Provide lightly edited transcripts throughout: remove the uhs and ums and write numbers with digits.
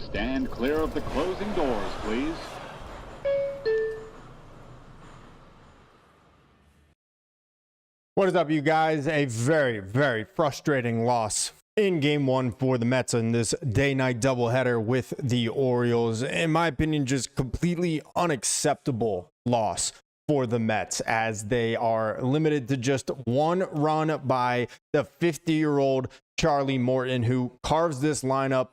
Stand clear of the closing doors, please. What is up, you guys? A very, very frustrating loss in game one for the Mets in this day-night doubleheader with the Orioles. In my opinion, just completely unacceptable loss for the Mets, as they are limited to just one run by the 50-year-old Charlie Morton, who carves this lineup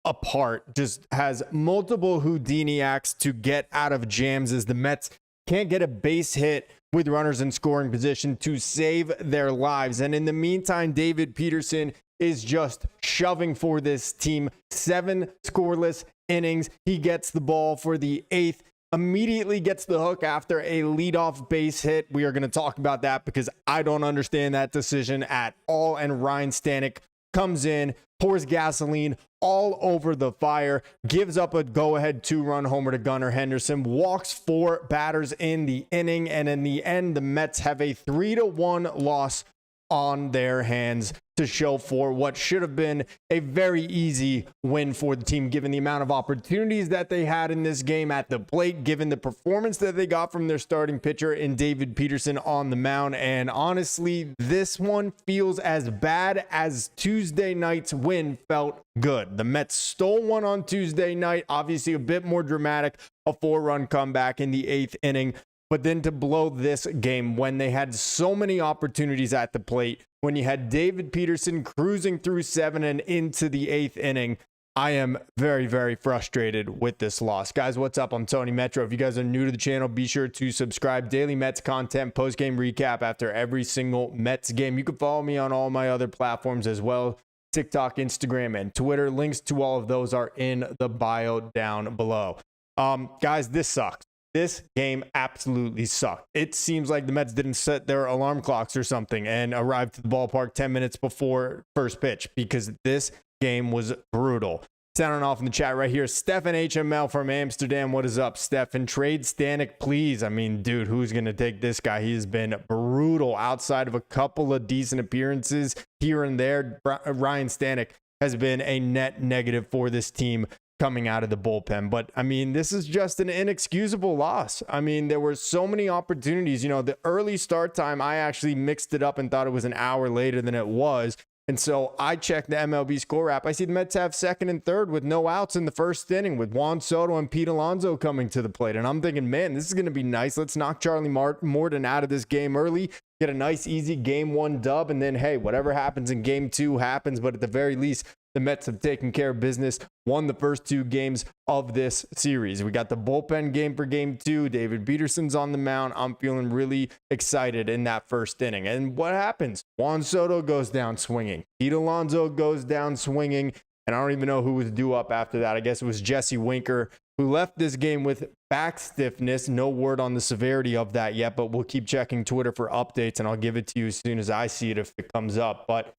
apart, just has multiple Houdini acts to get out of jams, as the Mets can't get a base hit with runners in scoring position to save their lives. And in the meantime, David Peterson is just shoving for this team. 7 scoreless innings. He gets the ball for the 8th, immediately gets the hook after a leadoff base hit. We are going to talk about that because I don't understand that decision at all. And Ryan Stanek comes in, pours gasoline all over the fire, gives up a go-ahead 2-run homer to Gunnar Henderson, walks 4 batters in the inning, and in the end, the Mets have a 3-1 loss on their hands to show for what should have been a very easy win for the team, given the amount of opportunities that they had in this game at the plate, given the performance that they got from their starting pitcher in David Peterson on the mound. And honestly, this one feels as bad as Tuesday night's win felt good. The Mets stole one on Tuesday night, obviously a bit more dramatic, a 4-run comeback in the 8th inning. But then to blow this game when they had so many opportunities at the plate, when you had David Peterson cruising through 7 and into the 8th inning, I am very, very frustrated with this loss. Guys, what's up? I'm Tony Metro. If you guys are new to the channel, be sure to subscribe. Daily Mets content, post-game recap after every single Mets game. You can follow me on all my other platforms as well. TikTok, Instagram, and Twitter. Links to all of those are in the bio down below. Guys, this sucks. This game absolutely sucked. It seems like the Mets didn't set their alarm clocks or something and arrived to the ballpark 10 minutes before first pitch, because this game was brutal. Sounding off in the chat right here, Stefan HML from Amsterdam. What is up, Stefan? Trade Stanek, please. I mean, dude, who's going to take this guy? He has been brutal outside of a couple of decent appearances here and there. Ryan Stanek has been a net negative for this team coming out of the bullpen. But I mean, this is just an inexcusable loss. I mean, there were so many opportunities. You know, the early start time, I actually mixed it up and thought it was an hour later than it was. And so I checked the MLB score app. I see the Mets have 2nd and 3rd with no outs in the 1st inning, with Juan Soto and Pete Alonso coming to the plate. And I'm thinking, man, this is going to be nice. Let's knock Charlie Morton out of this game early, get a nice, easy game 1 dub. And then, hey, whatever happens in game 2 happens. But at the very least, the Mets have taken care of business, won the first 2 games of this series. We got the bullpen game for game 2. David Peterson's on the mound. I'm feeling really excited in that 1st inning. And what happens? Juan Soto goes down swinging. Pete Alonso goes down swinging. And I don't even know who was due up after that. I guess it was Jesse Winker, who left this game with back stiffness. No word on the severity of that yet, but we'll keep checking Twitter for updates, and I'll give it to you as soon as I see it if it comes up. But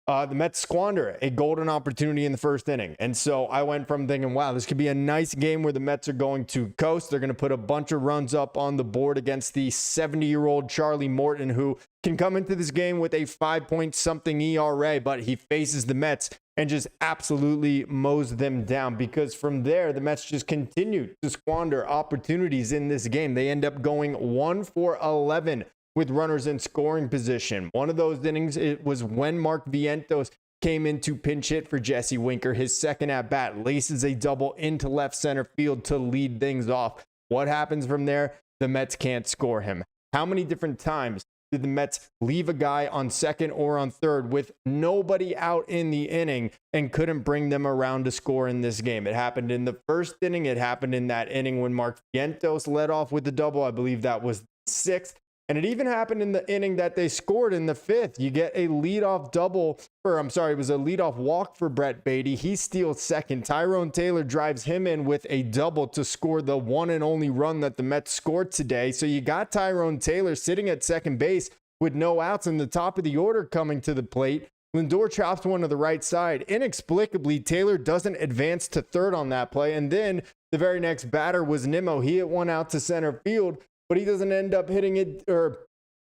the Mets squander a golden opportunity in the 1st inning. And so I went from thinking, wow, this could be a nice game where the Mets are going to coast. They're going to put a bunch of runs up on the board against the 70-year-old Charlie Morton, who can come into this game with a 5-point-something ERA, but he faces the Mets and just absolutely mows them down, because from there, the Mets just continue to squander opportunities in this game. They end up going 1 for 11 with runners in scoring position. One of those innings, it was when Mark Vientos came in to pinch hit for Jesse Winker. His 2nd at-bat laces a double into left center field to lead things off. What happens from there? The Mets can't score him. How many different times did the Mets leave a guy on 2nd or on 3rd with nobody out in the inning and couldn't bring them around to score in this game? It happened in the 1st inning. It happened in that inning when Mark Vientos led off with the double. I believe that was 6th. And it even happened in the inning that they scored in the 5th. You get a leadoff double, or I'm sorry, it was a leadoff walk for Brett Beatty. He steals 2nd. Tyrone Taylor drives him in with a double to score the one and only run that the Mets scored today. So you got Tyrone Taylor sitting at 2nd base with no outs in the top of the order coming to the plate. Lindor chops one to the right side. Inexplicably, Taylor doesn't advance to 3rd on that play. And then the very next batter was Nimmo. He hit one out to center field, but he doesn't end up hitting it, or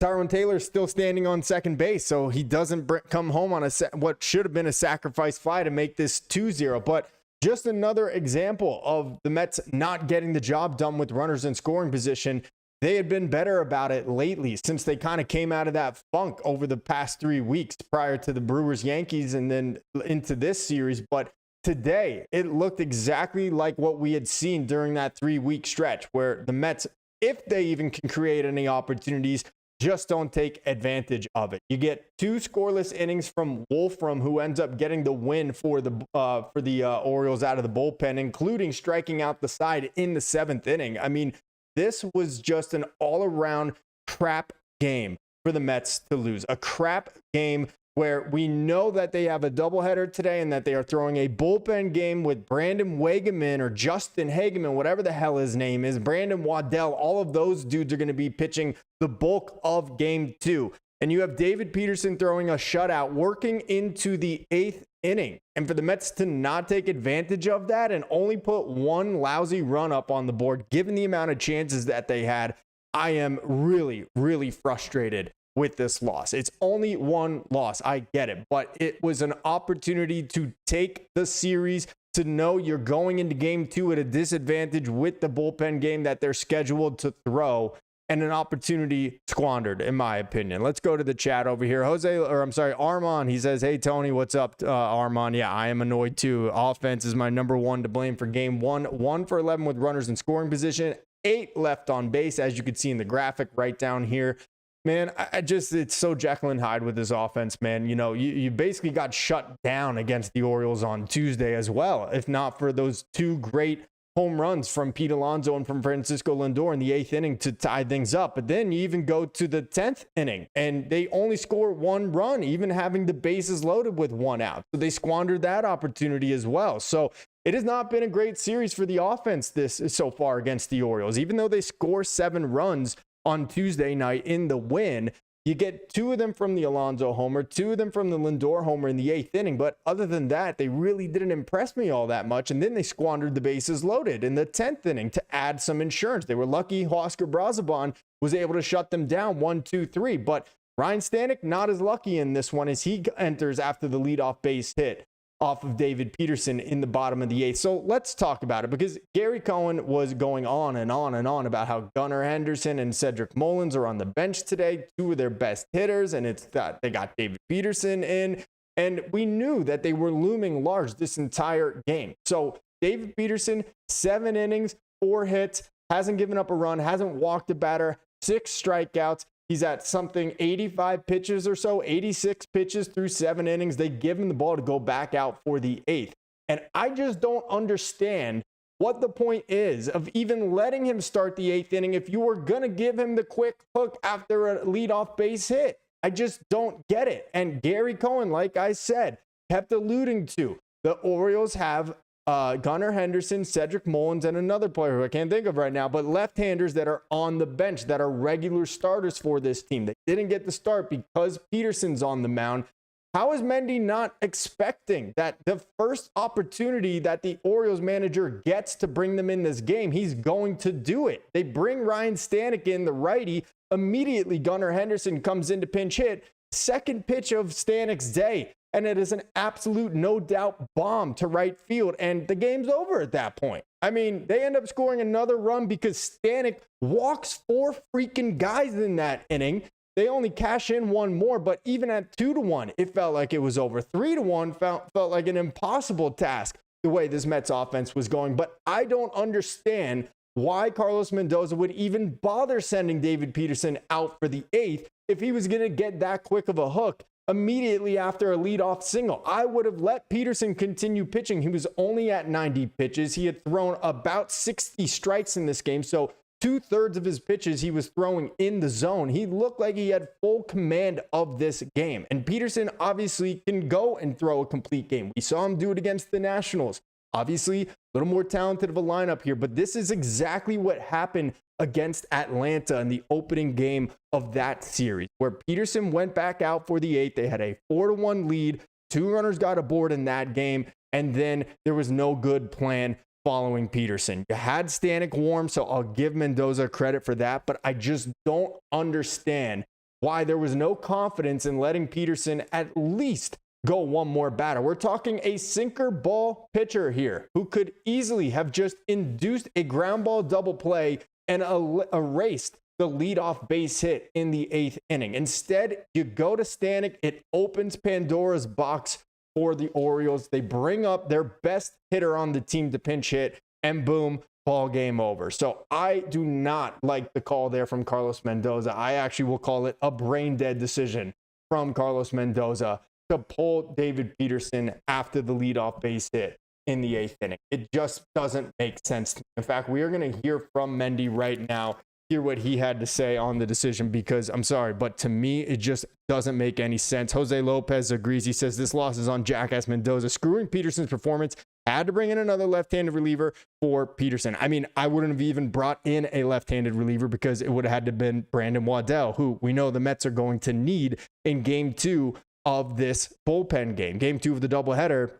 Tyrone Taylor's still standing on 2nd base, so he doesn't come home on what should have been a sacrifice fly to make this 2-0. But just another example of the Mets not getting the job done with runners in scoring position. They had been better about it lately since they kind of came out of that funk over the past 3 weeks prior to the Brewers Yankees and then into this series. But today, it looked exactly like what we had seen during that 3-week stretch where the Mets, if they even can create any opportunities, just don't take advantage of it. You get 2 scoreless innings from Wolfram, who ends up getting the win for the Orioles out of the bullpen, including striking out the side in the 7th inning. I mean, this was just an all-around crap game for the Mets to lose. A crap game where we know that they have a doubleheader today and that they are throwing a bullpen game with Brandon Wegeman or Justin Hageman, whatever the hell his name is, Brandon Waddell. All of those dudes are going to be pitching the bulk of game 2. And you have David Peterson throwing a shutout, working into the 8th inning. And for the Mets to not take advantage of that and only put 1 lousy run up on the board, given the amount of chances that they had, I am really, really frustrated with this loss. It's only 1 loss. I get it. But it was an opportunity to take the series, to know you're going into game 2 at a disadvantage with the bullpen game that they're scheduled to throw. And an opportunity squandered, in my opinion. Let's go to the chat over here. Armand, he says, hey, Tony, what's up, Armand? Yeah, I am annoyed too. Offense is my number 1 to blame for game 1. 1 for 11 with runners in scoring position. 8 left on base, as you can see in the graphic right down here. Man, it's so Jekyll and Hyde with this offense, man. You know, you basically got shut down against the Orioles on Tuesday as well, if not for those 2 great home runs from Pete Alonso and from Francisco Lindor in the 8th inning to tie things up. But then you even go to the 10th inning and they only score 1 run, even having the bases loaded with 1 out. So they squandered that opportunity as well. So it has not been a great series for the offense this so far against the Orioles. Even though they score 7 runs on Tuesday night in the win, you get 2 of them from the Alonso homer, 2 of them from the Lindor homer in the 8th inning. But other than that, they really didn't impress me all that much. And then they squandered the bases loaded in the 10th inning to add some insurance. They were lucky Oscar Brazaban was able to shut them down 1-2-3. But Ryan Stanek not as lucky in this one as he enters after the leadoff base hit off of David Peterson in the bottom of the 8th. So let's talk about it, because Gary Cohen was going on and on and on about how Gunnar Henderson and Cedric Mullins are on the bench today, 2 of their best hitters, and it's that they got David Peterson in, and we knew that they were looming large this entire game. So David Peterson, 7 innings, 4 hits, hasn't given up a run, hasn't walked a batter, 6 strikeouts. He's at something 85 pitches or so, 86 pitches through 7 innings. They give him the ball to go back out for the 8th. And I just don't understand what the point is of even letting him start the 8th inning if you were going to give him the quick hook after a leadoff base hit. I just don't get it. And Gary Cohen, like I said, kept alluding to the Orioles have Gunnar Henderson, Cedric Mullins, and another player who I can't think of right now, but left-handers that are on the bench that are regular starters for this team. They didn't get the start because Peterson's on the mound. How is Mendy not expecting that the first opportunity that the Orioles manager gets to bring them in this game, he's going to do it? They bring Ryan Stanek in, the righty. Immediately, Gunnar Henderson comes in to pinch hit. Second pitch of Stanek's day. And it is an absolute, no doubt, bomb to right field. And the game's over at that point. I mean, they end up scoring another run because Stanek walks 4 freaking guys in that inning. They only cash in 1 more, but even at 2-1, it felt like it was over. 3-1 felt like an impossible task the way this Mets offense was going. But I don't understand why Carlos Mendoza would even bother sending David Peterson out for the 8th if he was going to get that quick of a hook immediately after a leadoff single. I would have let Peterson continue pitching. He was only at 90 pitches. He had thrown about 60 strikes in this game. So 2/3 of his pitches he was throwing in the zone. He looked like he had full command of this game. And Peterson obviously can go and throw a complete game. We saw him do it against the Nationals. Obviously, a little more talented of a lineup here, but this is exactly what happened against Atlanta in the opening game of that series, where Peterson went back out for the 8th. They had a 4-1 lead. 2 runners got aboard in that game, and then there was no good plan following Peterson. You had Stanek warm, so I'll give Mendoza credit for that, but I just don't understand why there was no confidence in letting Peterson at least go one more batter. We're talking a sinker ball pitcher here who could easily have just induced a ground ball double play and erased the leadoff base hit in the 8th inning. Instead, you go to Stanek. It opens Pandora's box for the Orioles. They bring up their best hitter on the team to pinch hit, and boom, ball game over. So I do not like the call there from Carlos Mendoza. I actually will call it a brain dead decision from Carlos Mendoza to pull David Peterson after the leadoff base hit in the 8th inning. It just doesn't make sense to me. In fact, we are going to hear from Mendy right now, hear what he had to say on the decision, because I'm sorry, but to me, it just doesn't make any sense. Jose Lopez agrees. He says this loss is on Jackass Mendoza, screwing Peterson's performance. Had to bring in another left-handed reliever for Peterson. I mean, I wouldn't have even brought in a left-handed reliever because it would have had to have been Brandon Waddell, who we know the Mets are going to need in game 2 of this bullpen game. Game 2 of the doubleheader,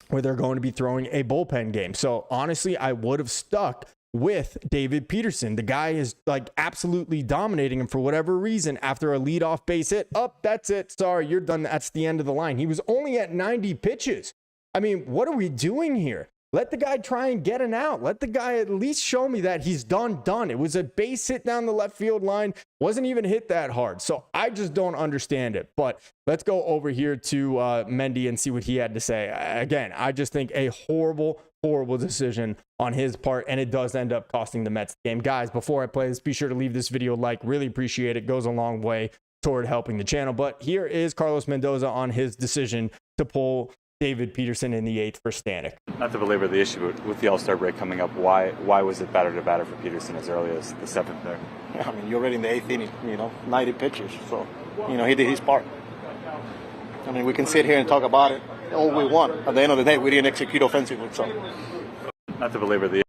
where they're going to be throwing a bullpen game. So honestly, I would have stuck with David Peterson. The guy is like absolutely dominating him for whatever reason after a leadoff base hit. That's it. Sorry, you're done. That's the end of the line. He was only at 90 pitches. I mean, what are we doing here? Let the guy try and get an out. Let the guy at least show me that he's done. It was a base hit down the left field line. Wasn't even hit that hard. So I just don't understand it. But let's go over here to Mendy and see what he had to say. Again, I just think a horrible decision on his part, and it does end up costing the Mets the game. Guys, before I play this, be sure to leave this video a like. Really appreciate it. Goes a long way toward helping the channel. But here is Carlos Mendoza on his decision to pull David Peterson in the 8th for Stanek. Not to belabor the issue, but with the All-Star break coming up, why was it better to batter for Peterson as early as the 7th there? I mean, you're already in the 8th inning, 90 pitches. So, he did his part. I mean, we can sit here and talk about it all we want. At the end of the day, we didn't execute offensively. So, not to belabor the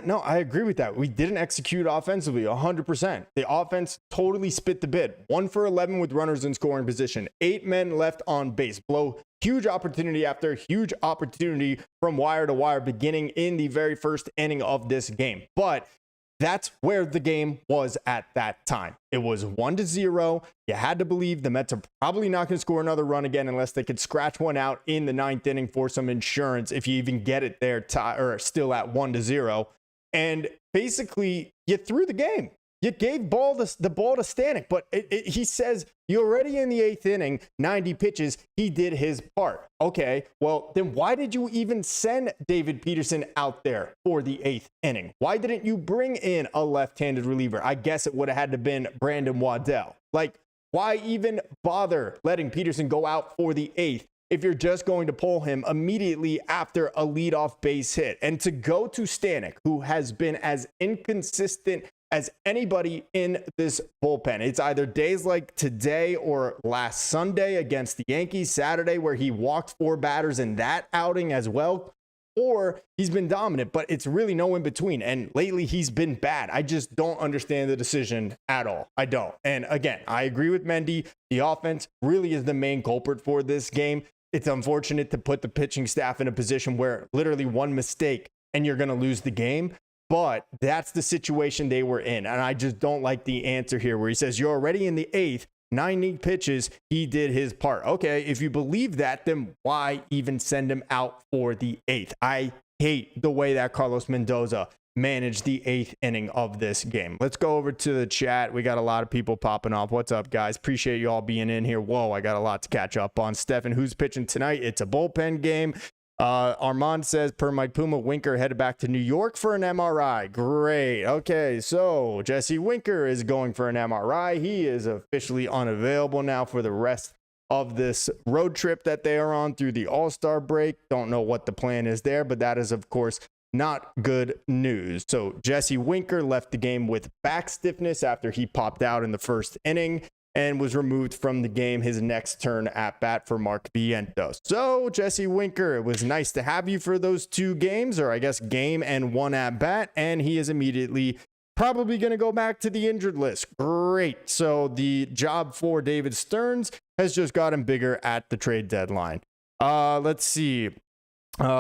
no, I agree with that. We didn't execute offensively 100%. The offense totally spit the bid. 1 for 11 with runners in scoring position. 8 men left on base. Blow huge opportunity after huge opportunity from wire to wire beginning in the very first inning of this game. But that's where the game was at that time. It was 1-0. You had to believe the Mets are probably not going to score another run again unless they could scratch one out in the 9th inning for some insurance, if you even get it there, or still at 1-0. And basically, you threw the game. You gave the ball to Stanek, but he says you're already in the 8th inning, 90 pitches. He did his part. Okay, well, then why did you even send David Peterson out there for the 8th inning? Why didn't you bring in a left-handed reliever? I guess it would have had to been Brandon Waddell. Like, why even bother letting Peterson go out for the 8th if you're just going to pull him immediately after a leadoff base hit? And to go to Stanek, who has been as inconsistent as anybody in this bullpen. It's either days like today or last Sunday against the Yankees, Saturday, where he walked 4 batters in that outing as well, or he's been dominant, but it's really no in between. And lately he's been bad. I just don't understand the decision at all. I don't. And again, I agree with Mendy. The offense really is the main culprit for this game. It's unfortunate to put the pitching staff in a position where literally one mistake and you're going to lose the game. But that's the situation they were in. And I just don't like the answer here where he says you're already in the 8th, 90 pitches. He did his part. Okay, if you believe that, then why even send him out for the 8th? I hate the way that Carlos Mendoza managed the 8th inning of this game. Let's go over to the chat. We got a lot of people popping off. What's up, guys? Appreciate you all being in here. Whoa, I got a lot to catch up on. Stefan, who's pitching tonight? It's a bullpen game. Armand says, per Mike Puma, Winker headed back to New York for an MRI. Great. Okay, so Jesse Winker is going for an MRI. He is officially unavailable now for the rest of this road trip that they are on through the All-Star break. Don't know what the plan is there, but that is, of course, not good news. So Jesse Winker left the game with back stiffness after he popped out in the first inning and was removed from the game his next turn at bat for Mark Vientos. So Jesse Winker, it was nice to have you for those 2 games, or I guess game and 1 at bat, and he is immediately probably going to go back to the injured list. Great. So the job for David Stearns has just gotten bigger at the trade deadline. Let's see. Jose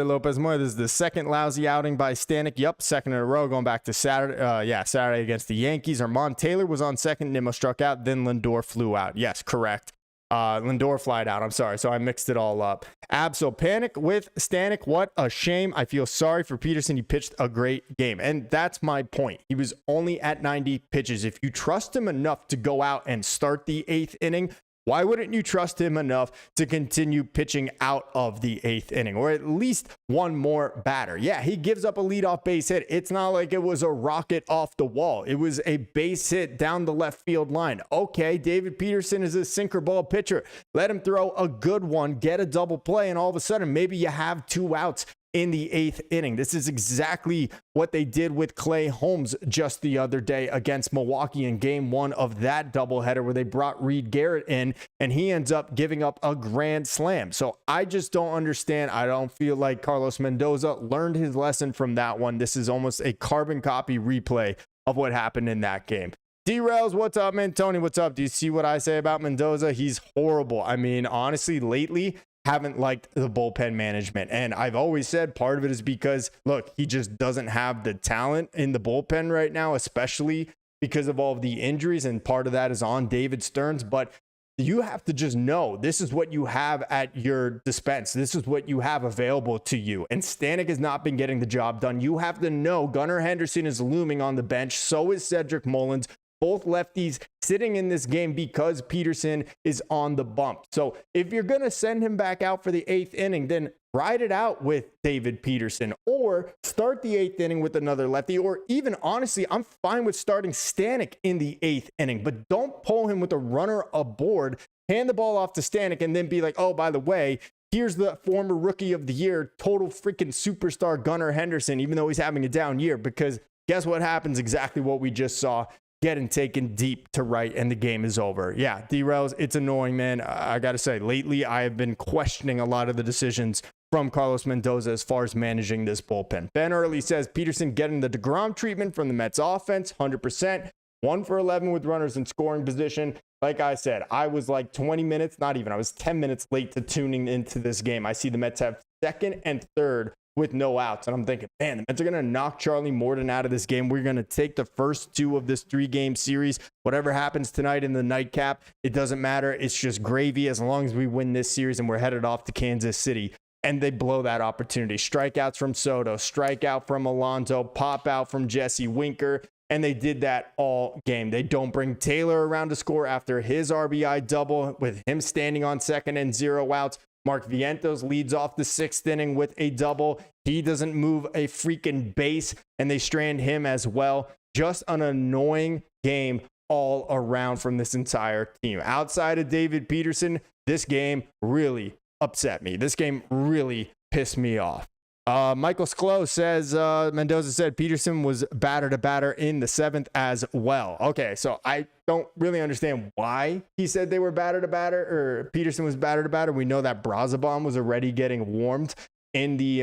Lopez Moya, this is the second lousy outing by Stanek. Yep, second in a row, going back to Saturday. Saturday against the Yankees. Armand Taylor was on second. Nimmo struck out. Then Lindor flew out. Yes, correct. Lindor flied out. I'm sorry. So I mixed it all up. Absol panic with Stanek. What a shame. I feel sorry for Peterson. He pitched a great game. And that's my point. He was only at 90 pitches. If you trust him enough to go out and start the 8th inning, why wouldn't you trust him enough to continue pitching out of the 8th inning, or at least one more batter? Yeah, he gives up a leadoff base hit. It's not like it was a rocket off the wall. It was a base hit down the left field line. Okay, David Peterson is a sinker ball pitcher. Let him throw a good one, get a double play, and all of a sudden, maybe you have 2 outs in the 8th inning. This is exactly what they did with Clay Holmes just the other day against Milwaukee in game 1 of that doubleheader, where they brought Reed Garrett in and he ends up giving up a grand slam. So I just don't understand. I don't feel like Carlos Mendoza learned his lesson from that one. This is almost a carbon copy replay of what happened in that game. D-Rails, what's up, man? Tony, what's up? Do you see what I say about Mendoza? He's horrible. I mean, honestly, lately, haven't liked the bullpen management. And I've always said part of it is because, look, he just doesn't have the talent in the bullpen right now, especially because of all of the injuries. And part of that is on David Stearns. But you have to just know this is what you have at your dispense. This is what you have available to you. And Stanek has not been getting the job done. You have to know Gunnar Henderson is looming on the bench. So is Cedric Mullins. Both lefties sitting in this game because Peterson is on the bump. So if you're going to send him back out for the 8th inning, then ride it out with David Peterson, or start the 8th inning with another lefty, or even honestly, I'm fine with starting Stanek in the 8th inning, but don't pull him with a runner aboard, hand the ball off to Stanek, and then be like, oh, by the way, here's the former rookie of the year, total freaking superstar Gunnar Henderson, even though he's having a down year, because guess what happens? Exactly what we just saw. Getting taken deep to right, and the game is over. Yeah, D-Rails, it's annoying, man. I got to say, lately I have been questioning a lot of the decisions from Carlos Mendoza as far as managing this bullpen. Ben Early says Peterson getting the DeGrom treatment from the Mets offense, 100%. 1 for 11 with runners in scoring position. Like I said, I was like 20 minutes, not even, I was 10 minutes late to tuning into this game. I see the Mets have 2nd and 3rd with no outs. And I'm thinking, man, the Mets are going to knock Charlie Morton out of this game. We're going to take the first 2 of this 3-game series. Whatever happens tonight in the nightcap, it doesn't matter. It's just gravy as long as we win this series and we're headed off to Kansas City. And they blow that opportunity. Strikeouts from Soto, strikeout from Alonso, pop out from Jesse Winker. And they did that all game. They don't bring Taylor around to score after his RBI double with him standing on 2nd and 0 outs. Mark Vientos leads off the 6th inning with a double. He doesn't move a freaking base, and they strand him as well. Just an annoying game all around from this entire team. Outside of David Peterson, this game really upset me. This game really pissed me off. Michael Sklo says Mendoza said Peterson was batter to batter in the 7th as well. Okay, so I don't really understand why he said they were batter to batter, or Peterson was batter to batter. We know that Brazabon was already getting warmed in the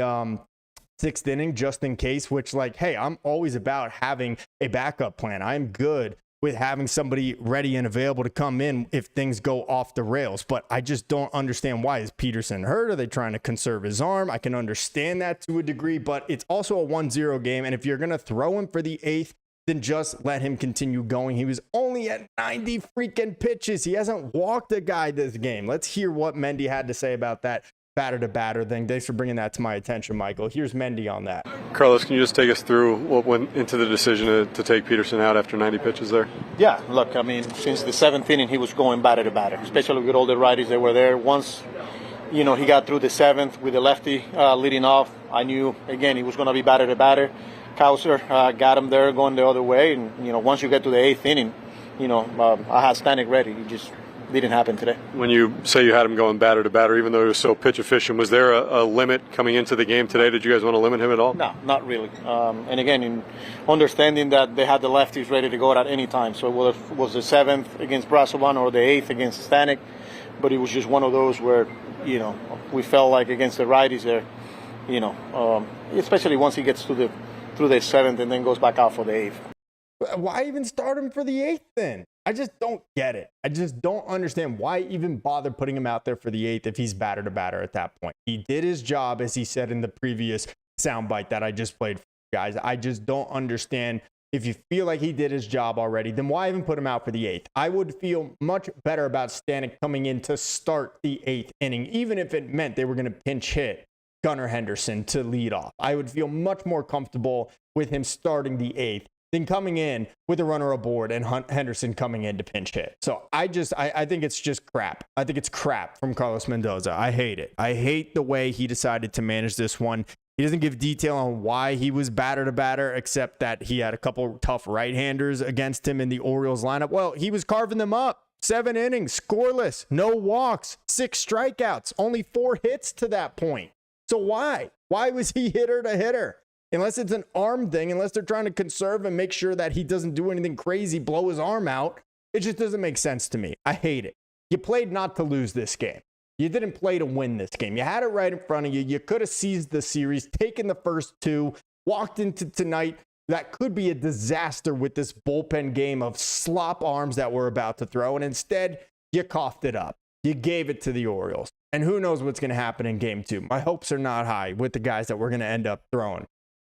6th inning just in case, which, like, hey, I'm always about having a backup plan. I'm good with having somebody ready and available to come in if things go off the rails. But I just don't understand, why is Peterson hurt? Are they trying to conserve his arm? I can understand that to a degree, but it's also a 1-0 game. And if you're going to throw him for the 8th, then just let him continue going. He was only at 90 freaking pitches. He hasn't walked a guy this game. Let's hear what Mendy had to say about that batter to batter thing. Thanks for bringing that to my attention, Michael. Here's Mendy on that. Carlos, can you just take us through what went into the decision to take Peterson out after 90 pitches there? Yeah, look, I mean, since the 7th inning, he was going batter to batter, especially with all the righties that were there. Once, he got through the 7th with the lefty leading off, I knew, again, he was going to be batter to batter. Kauser got him there going the other way. And, once you get to the 8th inning, I had Stanek ready. He just didn't happen today. When you say you had him going batter to batter, even though he was so pitch efficient, was there a limit coming into the game today? Did you guys want to limit him at all? No, not really. And again, in understanding that they had the lefties ready to go at any time. So whether it was the 7th against Brasovan or the 8th against Stanek, but it was just one of those where, we felt like against the righties there, especially once he gets through the 7th and then goes back out for the 8th. Why even start him for the 8th then? I just don't get it. I just don't understand why even bother putting him out there for the 8th if he's batter to batter at that point. He did his job, as he said in the previous soundbite that I just played for you guys. I just don't understand If you feel like he did his job already, then why even put him out for the 8th? I would feel much better about Stanek coming in to start the 8th inning, even if it meant they were going to pinch hit Gunnar Henderson to lead off. I would feel much more comfortable with him starting the 8th than coming in with a runner aboard and Henderson coming in to pinch hit. So I think it's just crap. I think it's crap from Carlos Mendoza. I hate it. I hate the way he decided to manage this one. He doesn't give detail on why he was batter to batter, except that he had a couple tough right-handers against him in the Orioles lineup. Well, he was carving them up. 7 innings, scoreless, no walks, 6 strikeouts, only 4 hits to that point. So why? Why was he hitter to hitter? Unless it's an arm thing, unless they're trying to conserve and make sure that he doesn't do anything crazy, blow his arm out, it just doesn't make sense to me. I hate it. You played not to lose this game. You didn't play to win this game. You had it right in front of you. You could have seized the series, taken the first 2, walked into tonight. That could be a disaster with this bullpen game of slop arms that we're about to throw. And instead, you coughed it up. You gave it to the Orioles. And who knows what's going to happen in game 2. My hopes are not high with the guys that we're going to end up throwing.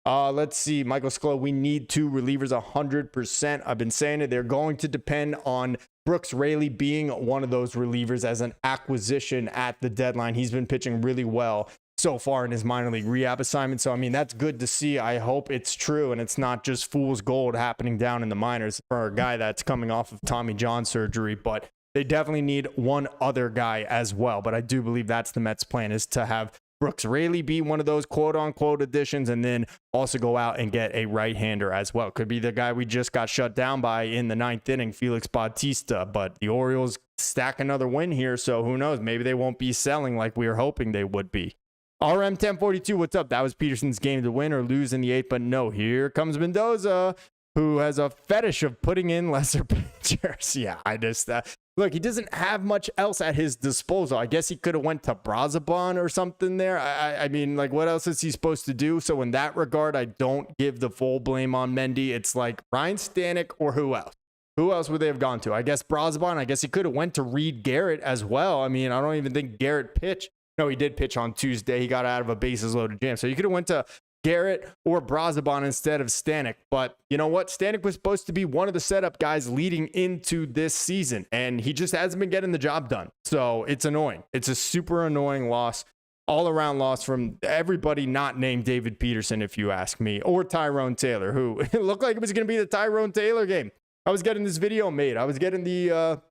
Let's see. Michael Sklo, we need 2 relievers 100%. I've been saying it. They're going to depend on Brooks Raley being one of those relievers as an acquisition at the deadline. He's been pitching really well so far in his minor league rehab assignment. So, I mean, that's good to see. I hope it's true and it's not just fool's gold happening down in the minors for a guy that's coming off of Tommy John surgery. But they definitely need one other guy as well. But I do believe that's the Mets' plan, is to have Brooks Raley be one of those quote-unquote additions and then also go out and get a right-hander as well. Could be the guy we just got shut down by in the 9th inning, Felix Bautista. But the Orioles stack another win here, so who knows? Maybe they won't be selling like we were hoping they would be. RM1042, what's up? That was Peterson's game to win or lose in the 8th, but no, here comes Mendoza, who has a fetish of putting in lesser pitchers. Yeah, I just... Look, he doesn't have much else at his disposal. I guess he could have went to Brazoban or something there. I mean, like, what else is he supposed to do? So in that regard, I don't give the full blame on Mendy. It's like Ryan Stanek or who else? Who else would they have gone to? I guess Brazoban. I guess he could have went to Reed Garrett as well. I mean, I don't even think Garrett pitched. No, he did pitch on Tuesday. He got out of a bases loaded jam. So you could have went to Garrett or Brazoban instead of Stanek. But you know what? Stanek was supposed to be one of the setup guys leading into this season, and he just hasn't been getting the job done. So it's annoying. It's a super annoying loss, all-around loss from everybody not named David Peterson, if you ask me, or Tyrone Taylor, who it looked like it was going to be the Tyrone Taylor game. I was getting this video made. I was getting the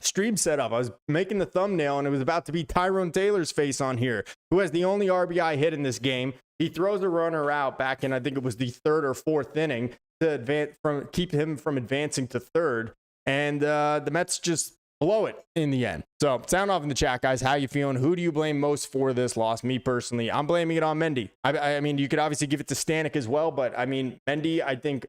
stream set up. I was making the thumbnail, and it was about to be Tyrone Taylor's face on here, who has the only RBI hit in this game. He throws a runner out back in, I think it was the 3rd or 4th inning to keep him from advancing to 3rd. And the Mets just blow it in the end. So sound off in the chat, guys. How you feeling? Who do you blame most for this loss? Me personally, I'm blaming it on Mendy. I mean, you could obviously give it to Stanek as well, but I mean, Mendy, I think,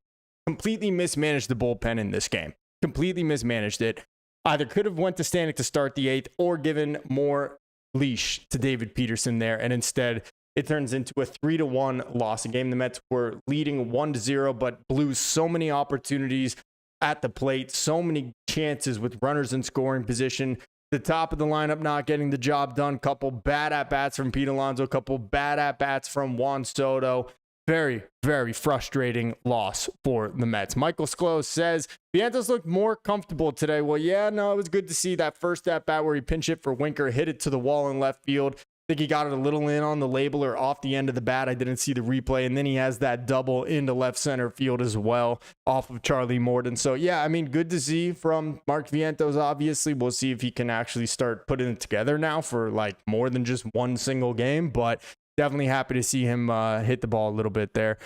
completely mismanaged the bullpen in this game. Completely mismanaged it. Either could have went to Stanek to start the 8th or given more leash to David Peterson there, and instead it turns into a 3-1 loss. A game the Mets were leading 1-0, but blew so many opportunities at the plate, so many chances with runners in scoring position. The top of the lineup not getting the job done. Couple bad at-bats from Pete Alonso, couple bad at-bats from Juan Soto. Very, very frustrating loss for the Mets. Michael Sklo says, Vientos looked more comfortable today. Well, yeah, no, it was good to see that first at-bat where he pinch hit for Winker, hit it to the wall in left field. I think he got it a little in on the label or off the end of the bat. I didn't see the replay. And then he has that double into left center field as well off of Charlie Morton. So, yeah, I mean, good to see from Mark Vientos, obviously. We'll see if he can actually start putting it together now for like more than just one single game. But definitely happy to see him hit the ball a little bit there.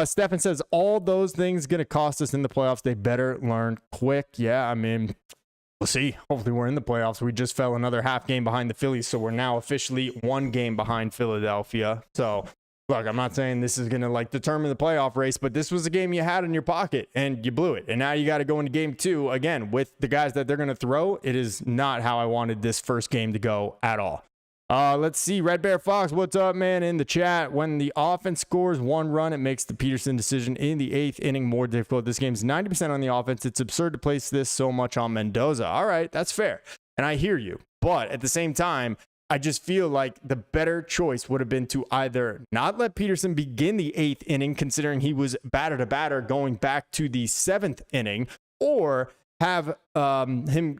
Stefan says, all those things going to cost us in the playoffs. They better learn quick. Yeah, I mean, we'll see. Hopefully we're in the playoffs. We just fell another half game behind the Phillies, so we're now officially 1 game behind Philadelphia. So, look, I'm not saying this is going to like determine the playoff race, but this was a game you had in your pocket and you blew it. And now you got to go into game 2 again with the guys that they're going to throw. It is not how I wanted this first game to go at all. Let's see. Red Bear Fox, what's up, man? In the chat, when the offense scores 1 run, it makes the Peterson decision in the 8th inning more difficult. This game's 90% on the offense. It's absurd to place this so much on Mendoza. All right, that's fair. And I hear you. But at the same time, I just feel like the better choice would have been to either not let Peterson begin the 8th inning, considering he was batter to batter going back to the 7th inning, or have him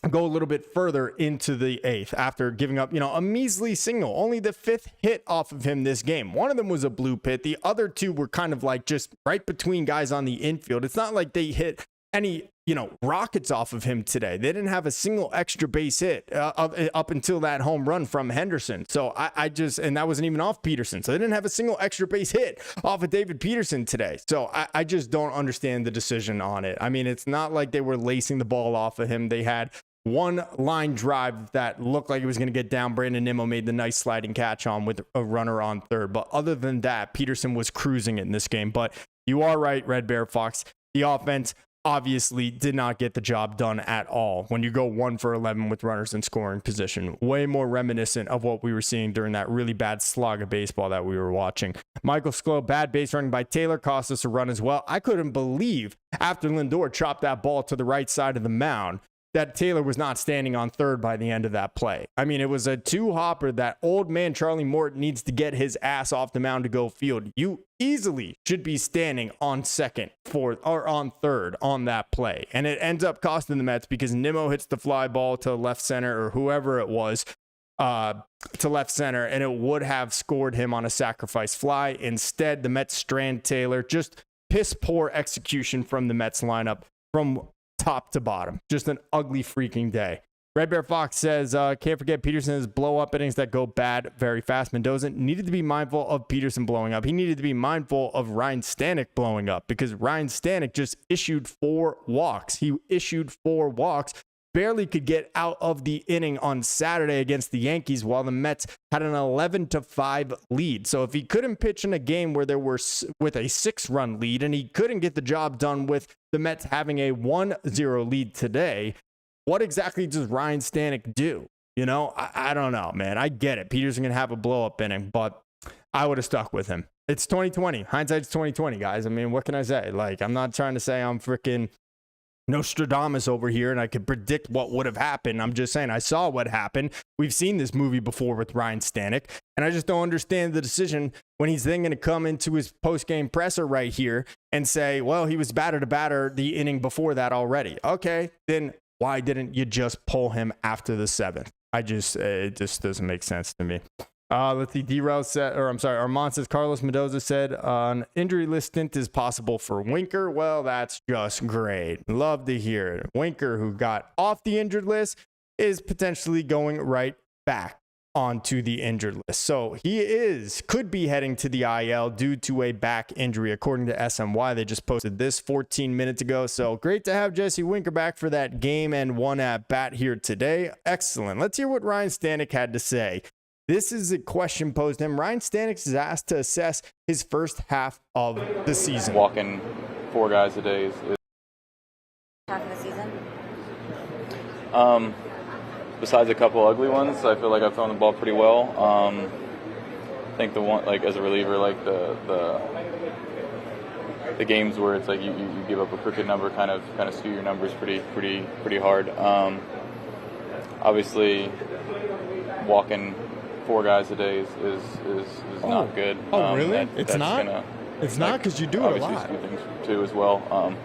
go a little bit further into the 8th after giving up, a measly single. Only the 5th hit off of him this game. One of them was a blue pit. The other 2 were kind of like just right between guys on the infield. It's not like they hit any, rockets off of him today. They didn't have a single extra base hit up until that home run from Henderson. So and that wasn't even off Peterson. So they didn't have a single extra base hit off of David Peterson today. So I just don't understand the decision on it. I mean, it's not like they were lacing the ball off of him. They had one line drive that looked like it was going to get down. Brandon Nimmo made the nice sliding catch on with a runner on third. But other than that, Peterson was cruising it in this game. But you are right, Red Bear Fox. The offense obviously did not get the job done at all when you go 1 for 11 with runners in scoring position. Way more reminiscent of what we were seeing during that really bad slog of baseball that we were watching. Michael Sklo, bad base running by Taylor, cost us a run as well. I couldn't believe after Lindor chopped that ball to the right side of the mound that Taylor was not standing on third by the end of that play. I mean, it was a 2-hopper that old man Charlie Morton needs to get his ass off the mound to go field. You easily should be standing on second, fourth, or on third on that play. And it ends up costing the Mets because Nimmo hits the fly ball to left center, or whoever it was, to left center, and it would have scored him on a sacrifice fly. Instead, the Mets strand Taylor. Just piss poor execution from the Mets lineup from top to bottom. Just an ugly freaking day. Red Bear Fox says, can't forget Peterson's blow up innings that go bad very fast. Mendoza needed to be mindful of Peterson blowing up. He needed to be mindful of Ryan Stanek blowing up because Ryan Stanek just issued 4 walks. He issued 4 walks, barely could get out of the inning on Saturday against the Yankees while the Mets had an 11-5 lead. So if he couldn't pitch in a game where there were with a 6-run lead and he couldn't get the job done with the Mets having a 1-0 lead today, what exactly does Ryan Stanek do? I don't know, man. I get it. Peterson can have a blow-up inning, but I would have stuck with him. It's 2020. Hindsight's 2020, guys. I mean, what can I say? Like, I'm not trying to say I'm freaking Nostradamus over here and I could predict what would have happened. I'm just saying I saw what happened. We've seen this movie before with Ryan Stanek, and I just don't understand the decision when he's then going to come into his post-game presser right here and say, well, he was batter to batter the inning before that already. Okay, then why didn't you just pull him after the 7th? It just doesn't make sense to me. Let's see. Armand says Carlos Mendoza said an injury list stint is possible for Winker. Well, that's just great. Love to hear it. Winker, who got off the injured list, is potentially going right back onto the injured list. So he could be heading to the IL due to a back injury, according to SMY. They just posted this 14 minutes ago. So great to have Jesse Winker back for that game and 1 at bat here today. Excellent. Let's hear what Ryan Stanek had to say. This is a question posed to him. Ryan Stanek is asked to assess his first half of the season. Walking 4 guys a day is half of the season? Besides a couple ugly ones, I feel like I've thrown the ball pretty well. I think the one, like as a reliever, like the games where it's like you give up a crooked number kind of skew your numbers pretty hard. Obviously, walking 4 guys a day is not good. Oh, really? It's not? It's not because you do it a lot. Obviously, things too as well.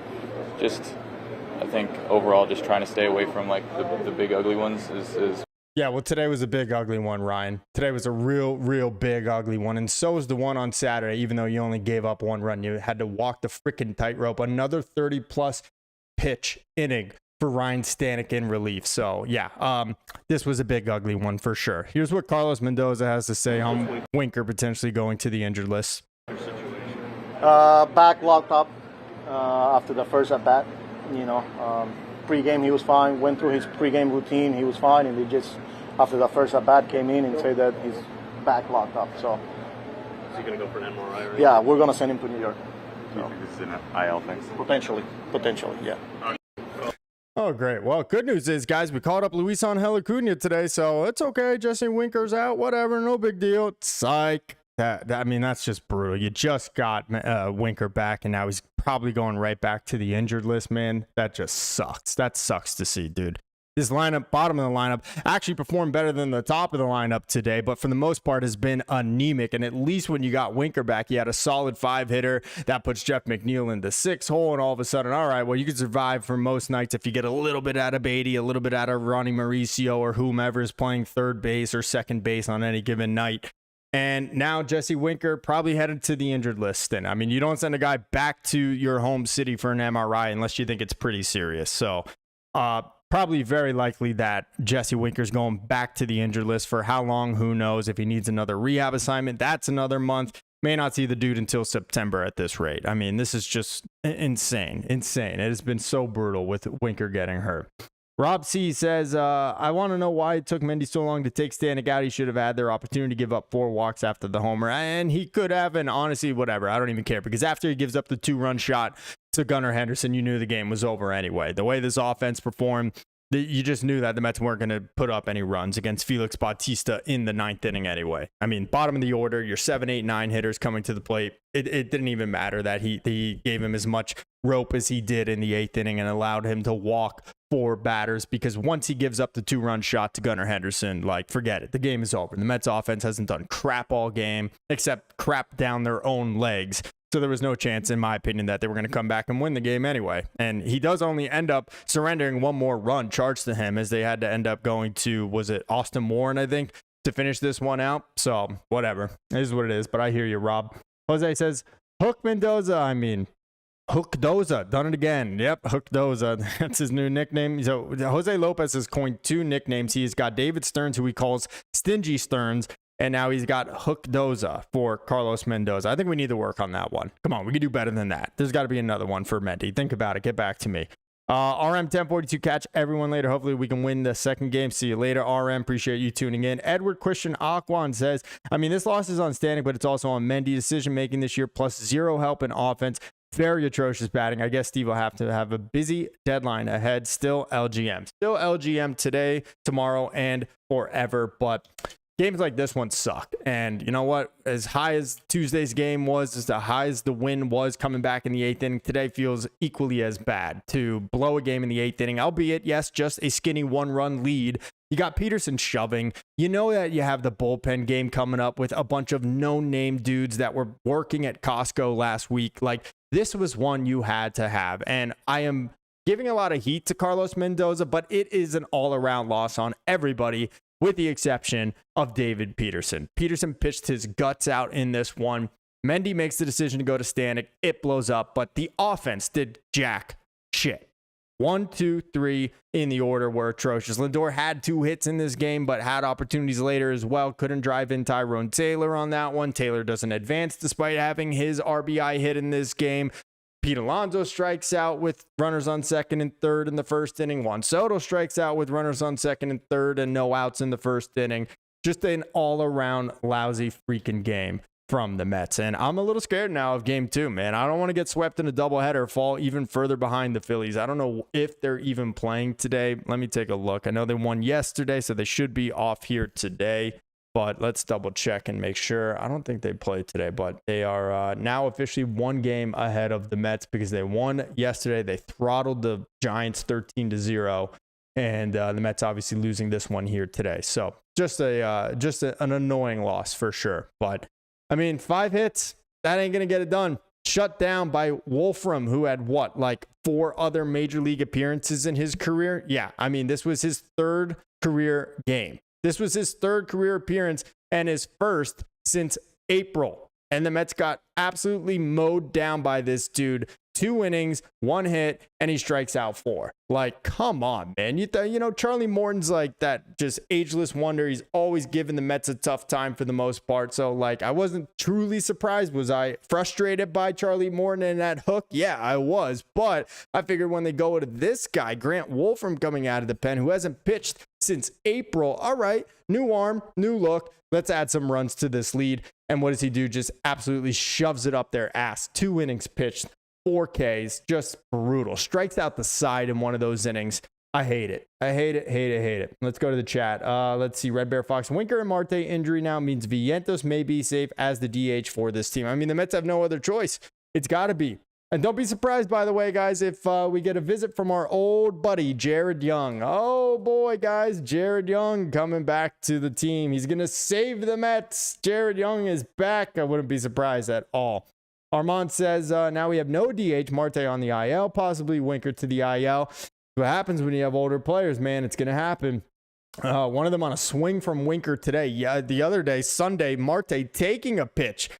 I think overall, just trying to stay away from like the big ugly ones is. Yeah, well, today was a big ugly one, Ryan. Today was a real big ugly one, and so was the one on Saturday. Even though you only gave up 1 run, you had to walk the freaking tightrope. Another 30+ pitch inning for Ryan Stanek in relief. So yeah, this was a big ugly one for sure. Here's what Carlos Mendoza has to say on Winker potentially going to the injured list. Back locked up after the first at bat. Pre-game he was fine. Went through his pre-game routine. He was fine, and they just after the first at bat came in and said that he's back locked up. So is he going to go for an MRI? Right? Yeah, we're going to send him to New York. So. This is an IL thing. Potentially, yeah. Oh, great. Well, good news is, guys, we called up Luis Angel Acuna today, so it's okay. Jesse Winker's out, whatever, no big deal. Psych. That's just brutal. You just got Winker back, and now he's probably going right back to the injured list, man. That just sucks. That sucks to see, dude. This lineup, bottom of the lineup, actually performed better than the top of the lineup today, but for the most part has been anemic. And at least when you got Winker back, you had a solid 5-hitter that puts Jeff McNeil in the 6 hole, and all of a sudden, all right, well, you can survive for most nights if you get a little bit out of Beatty, a little bit out of Ronnie Mauricio, or whomever is playing third base or second base on any given night. And now Jesse Winker probably headed to the injured list. And I mean, you don't send a guy back to your home city for an MRI unless you think it's pretty serious. So probably very likely that Jesse Winker's going back to the injured list. For how long, who knows? If he needs another rehab assignment, that's another month. May not see the dude until September at this rate. I mean, this is just insane. It has been so brutal with Winker getting hurt. Rob C says, I want to know why it took Mendy so long to take Stanek out. He should have had their opportunity to give up 4 walks after the homer. And he could have, and honestly, whatever. I don't even care, because after he gives up the 2-run shot to Gunnar Henderson, you knew the game was over anyway. The way this offense performed, you just knew that the Mets weren't going to put up any runs against Felix Bautista in the 9th inning anyway. I mean, bottom of the order, your 7, 8, 9 hitters coming to the plate. It didn't even matter that he gave him as much rope as he did in the 8th inning and allowed him to walk 4 batters, because once he gives up the 2-run shot to Gunnar Henderson, like, forget it. The game is over. The Mets offense hasn't done crap all game except crap down their own legs. So there was no chance, in my opinion, that they were going to come back and win the game anyway. And he does only end up surrendering 1 more run charged to him, as they had to end up going to, was it Austin Warren, I think, to finish this one out. So whatever. It is what it is. But I hear you, Rob. Jose says, Hook Mendoza. I mean, Hookdoza, done it again. Yep, Hookdoza. That's his new nickname. So Jose Lopez has coined 2 nicknames. He's got David Stearns, who he calls Stingy Stearns, and now he's got Hookdoza for Carlos Mendoza. I think we need to work on that one. Come on, we can do better than that. There's got to be another one for Mendy. Think about it. Get back to me. RM 1042, catch everyone later. Hopefully we can win the second game. See you later, RM. Appreciate you tuning in. Edward Christian Aquan says, I mean, this loss is on Stanek, but it's also on Mendy. Decision making this year, plus 0 help in offense. Very atrocious batting. I guess Steve will have to have a busy deadline ahead. Still LGM. Still LGM today, tomorrow, and forever. But games like this one suck. And you know what? As high as Tuesday's game was, as high as the win was coming back in the 8th inning, today feels equally as bad. To blow a game in the 8th inning, albeit, yes, just a skinny 1-run lead. You got Peterson shoving. You know that you have the bullpen game coming up with a bunch of no-name dudes that were working at Costco last week. Like, this was one you had to have. And I am giving a lot of heat to Carlos Mendoza, but it is an all-around loss on everybody, with the exception of David Peterson. Peterson pitched his guts out in this one. Mendy makes the decision to go to Stanek. It blows up, but the offense did jack shit. 1, 2, 3 in the order were atrocious. Lindor had 2 hits in this game, but had opportunities later as well. Couldn't drive in Tyrone Taylor on that one. Taylor doesn't advance despite having his RBI hit in this game. Pete Alonso strikes out with runners on 2nd and 3rd in the 1st inning. Juan Soto strikes out with runners on 2nd and 3rd and no outs in the 1st inning. Just an all-around lousy freaking game from the Mets. And I'm a little scared now of game 2, man. I don't want to get swept in a doubleheader, fall even further behind the Phillies. I don't know if they're even playing today. Let me take a look. I know they won yesterday, so they should be off here today. But let's double check and make sure. I don't think they played today, but they are now officially 1 game ahead of the Mets because they won yesterday. They throttled the Giants 13-0. And the Mets obviously losing this one here today. So just an annoying loss for sure. But I mean, 5 hits, that ain't going to get it done. Shut down by Wolfram, who had like 4 other major league appearances in his career. Yeah, I mean, this was his 3rd career game. This was his 3rd career appearance and his 1st since April. And the Mets got absolutely mowed down by this dude. 2 innings, 1 hit, and he strikes out 4. Like, come on, man. You know, Charlie Morton's like that just ageless wonder. He's always given the Mets a tough time for the most part. So, like, I wasn't truly surprised. Was I frustrated by Charlie Morton and that hook? Yeah, I was. But I figured when they go to this guy, Grant Wolfram, coming out of the pen, who hasn't pitched since April. All right, new arm, new look. Let's add some runs to this lead. And what does he do? Just absolutely shoves it up their ass. 2 innings pitched. 4 Ks, just brutal. Strikes out the side in one of those innings. I hate it. I hate it. Let's go to the chat. Let's see. Red Bear Fox. Winker and Marte injury now means Vientos may be safe as the DH for this team. I mean, the Mets have no other choice. It's got to be. And don't be surprised, by the way, guys, if we get a visit from our old buddy, Jared Young. Oh, boy, guys, Jared Young coming back to the team. He's going to save the Mets. Jared Young is back. I wouldn't be surprised at all. Armand says, now we have no DH, Marte on the IL, possibly Winker to the IL. What happens when you have older players, man? It's going to happen. One of them on a swing from Winker today. Yeah, the other day, Sunday, Marte taking a pitch.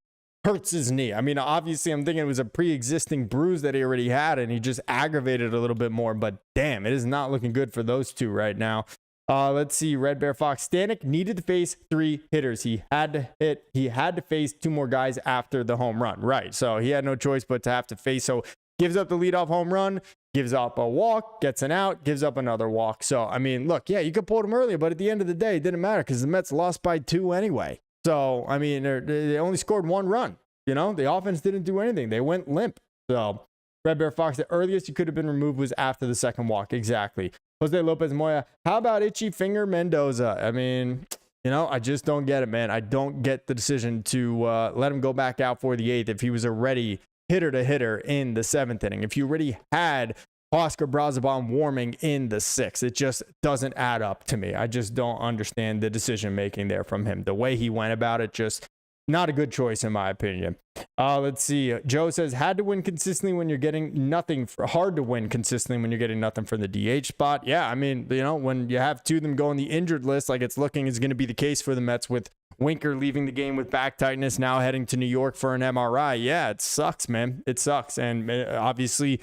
Hurts his knee. I mean, obviously, I'm thinking it was a pre-existing bruise that he already had, and he just aggravated it a little bit more. But damn, it is not looking good for those two right now. Let's see. Red Bear Fox. Stanek needed to face 3 hitters. He had to hit. He had to face 2 more guys after the home run. Right. So he had no choice but to have to face. So gives up the leadoff home run, gives up a walk, gets an out, gives up another walk. So I mean, look, yeah, you could pull him earlier, but at the end of the day, it didn't matter because the Mets lost by 2 anyway. So, I mean, they only scored 1 run. You know, the offense didn't do anything. They went limp. So, Red Bear Fox, the earliest you could have been removed was after the second walk. Exactly. Jose Lopez Moya, how about Itchy Finger Mendoza? I mean, you know, I just don't get it, man. I don't get the decision to let him go back out for the 8th if he was already hitter to hitter in the 7th inning. If you already had Oscar Brazaban warming in the 6th. It just doesn't add up to me. I just don't understand the decision making there from him. The way he went about it, just not a good choice in my opinion. Let's see. Joe says, had to win consistently when you're getting nothing. Hard to win consistently when you're getting nothing from the DH spot. Yeah, I mean, you know, when you have 2 of them go on the injured list, like it's looking is going to be the case for the Mets with Winker leaving the game with back tightness, now heading to New York for an MRI. Yeah, it sucks, man. It sucks. And obviously,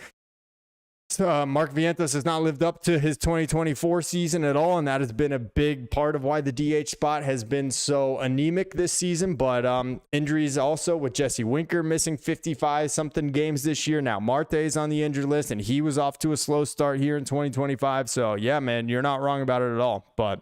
Mark Vientos has not lived up to his 2024 season at all, and that has been a big part of why the DH spot has been so anemic this season. But injuries also with Jesse Winker missing 55-something games this year. Now Marte is on the injured list, and he was off to a slow start here in 2025. So, yeah, man, you're not wrong about it at all. But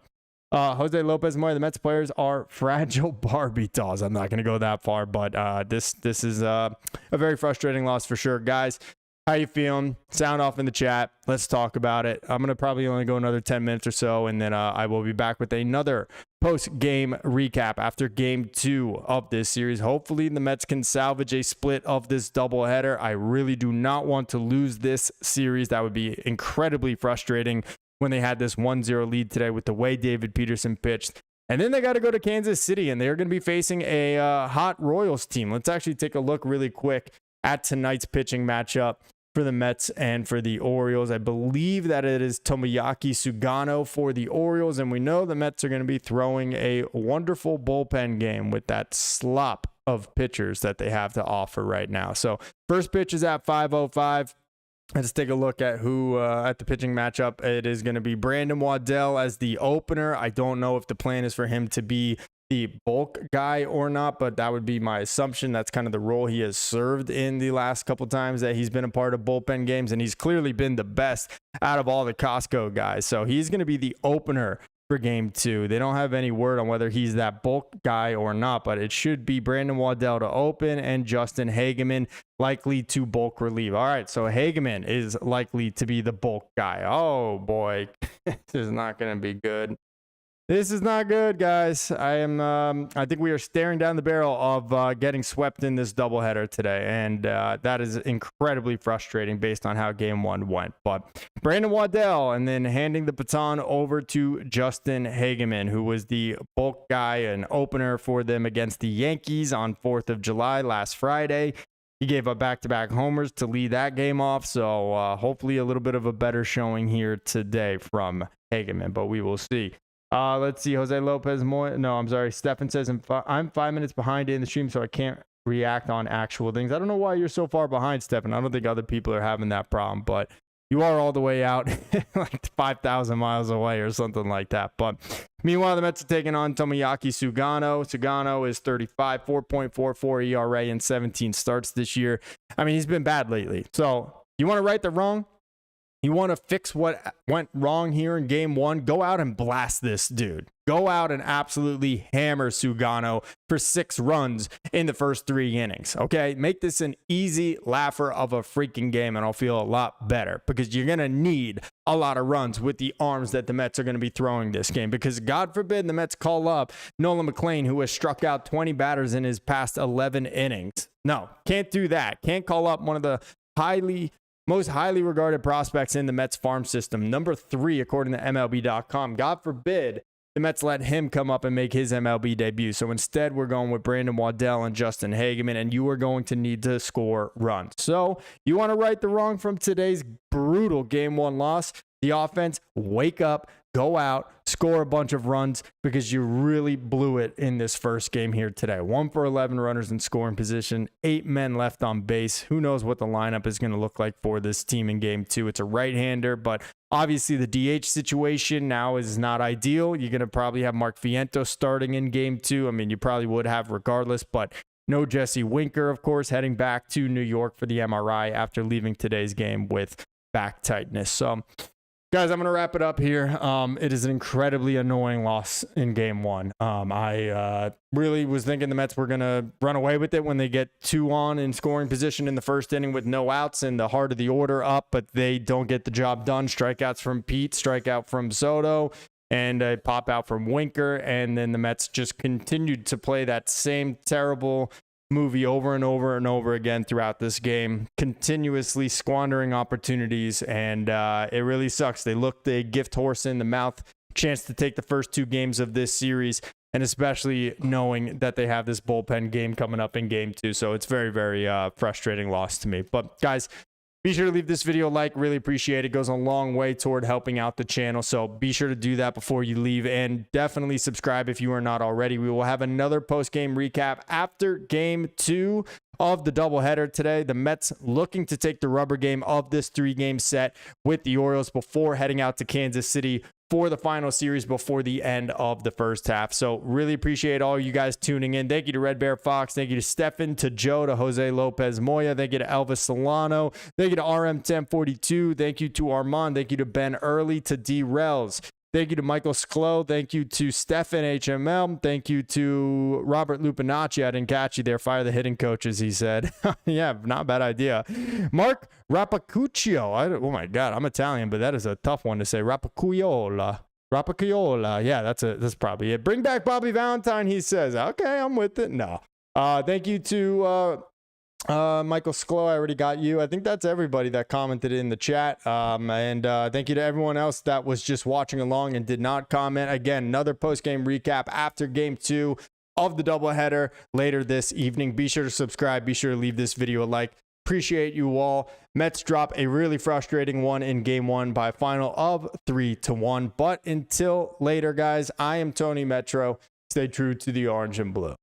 Jose Lopez Moya, the Mets players are fragile Barbie dolls. I'm not going to go that far, but this is a very frustrating loss for sure. Guys, how you feeling? Sound off in the chat. Let's talk about it. I'm going to probably only go another 10 minutes or so, and then I will be back with another post-game recap after Game 2 of this series. Hopefully, the Mets can salvage a split of this doubleheader. I really do not want to lose this series. That would be incredibly frustrating when they had this 1-0 lead today with the way David Peterson pitched. And then they got to go to Kansas City, and they're going to be facing a hot Royals team. Let's actually take a look really quick at tonight's pitching matchup for the Mets and for the Orioles. I believe that it is Tomoyaki Sugano for the Orioles, and we know the Mets are going to be throwing a wonderful bullpen game with that slop of pitchers that they have to offer right now. So first pitch is at 5:05. Let's take a look at who at the pitching matchup. It is going to be Brandon Waddell as the opener. I don't know if the plan is for him to be the bulk guy or not, but that would be my assumption. That's kind of the role he has served in the last couple times that he's been a part of bullpen games, and he's clearly been the best out of all the Costco guys. So he's going to be the opener for Game 2. They don't have any word on whether he's that bulk guy or not, but it should be Brandon Waddell to open and Justin Hageman likely to bulk relieve. All right, so Hageman is likely to be the bulk guy. Oh boy, this is not going to be good. This is not good, guys. I think we are staring down the barrel of getting swept in this doubleheader today, and that is incredibly frustrating based on how Game 1 went. But Brandon Waddell, and then handing the baton over to Justin Hageman, who was the bulk guy and opener for them against the Yankees on 4th of July last Friday. He gave up back-to-back homers to lead that game off, so hopefully a little bit of a better showing here today from Hageman, but we will see. Let's see. Jose Lopez Moya. No, I'm sorry. Stefan says I'm 5 minutes behind in the stream, so I can't react on actual things. I don't know why you're so far behind, Stefan. I don't think other people are having that problem, but you are all the way out like 5,000 miles away or something like that. But meanwhile, the Mets are taking on Tomoyaki Sugano. Sugano is 35, 4.44 ERA in 17 starts this year. I mean, he's been bad lately. So you want to right the wrong? You want to fix what went wrong here in Game 1? Go out and blast this dude. Go out and absolutely hammer Sugano for 6 runs in the first 3 innings, okay? Make this an easy laugher of a freaking game, and I'll feel a lot better because you're going to need a lot of runs with the arms that the Mets are going to be throwing this game because God forbid the Mets call up Nolan McLean, who has struck out 20 batters in his past 11 innings. No, can't do that. Can't call up one of the most highly regarded prospects in the Mets farm system. Number 3, according to MLB.com. God forbid the Mets let him come up and make his MLB debut. So instead, we're going with Brandon Waddell and Justin Hageman, and you are going to need to score runs. So you want to right the wrong from today's brutal Game 1 loss. The offense, wake up, go out, score a bunch of runs, because you really blew it in this first game here today. 1 for 11 runners in scoring position, 8 men left on base. Who knows what the lineup is going to look like for this team in Game 2. It's a right-hander, but obviously the DH situation now is not ideal. You're going to probably have Mark Vientos starting in Game 2. I mean, you probably would have regardless, but no Jesse Winker, of course, heading back to New York for the MRI after leaving today's game with back tightness. So, guys, I'm going to wrap it up here. It is an incredibly annoying loss in Game 1. I really was thinking the Mets were going to run away with it when they get 2 on in scoring position in the first inning with no outs and the heart of the order up, but they don't get the job done. Strikeouts from Pete, strikeout from Soto, and a pop out from Winker, and then the Mets just continued to play that same terrible movie over and over and over again throughout this game, continuously squandering opportunities, and it really sucks. They looked a gift horse in the mouth, chance to take the first 2 games of this series, and especially knowing that they have this bullpen game coming up in Game 2. So it's very, very frustrating loss to me. But guys, be sure to leave this video a like. Really appreciate it. It goes a long way toward helping out the channel. So be sure to do that before you leave, and definitely subscribe if you are not already. We will have another post-game recap after Game 2 of the doubleheader today. The Mets looking to take the rubber game of this 3-game set with the Orioles before heading out to Kansas City for the final series before the end of the first half. So really appreciate all you guys tuning in. Thank you to Red Bear Fox. Thank you to Stefan, to Joe, to Jose Lopez Moya. Thank you to Elvis Solano. Thank you to RM1042. Thank you to Armand. Thank you to Ben Early, to D Rels. Thank you to Michael Sklo. Thank you to Stefan HML. Thank you to Robert Lupinacci. I didn't catch you there. Fire the hitting coaches, he said. Yeah, not a bad idea. Mark Rapacuccio. Oh my God, I'm Italian, but that is a tough one to say. Rapacuiola. Yeah, that's probably it. Bring back Bobby Valentine, he says. Okay, I'm with it. No. Thank you to Michael Sklo, I already got you. I think that's everybody that commented in the chat. And thank you to everyone else that was just watching along and did not comment. Again, another post-game recap after Game 2 of the doubleheader later this evening. Be sure to subscribe. Be sure to leave this video a like. Appreciate you all. Mets drop a really frustrating one in Game 1 by a final of 3-1. But until later, guys, I am Tony Metro. Stay true to the orange and blue.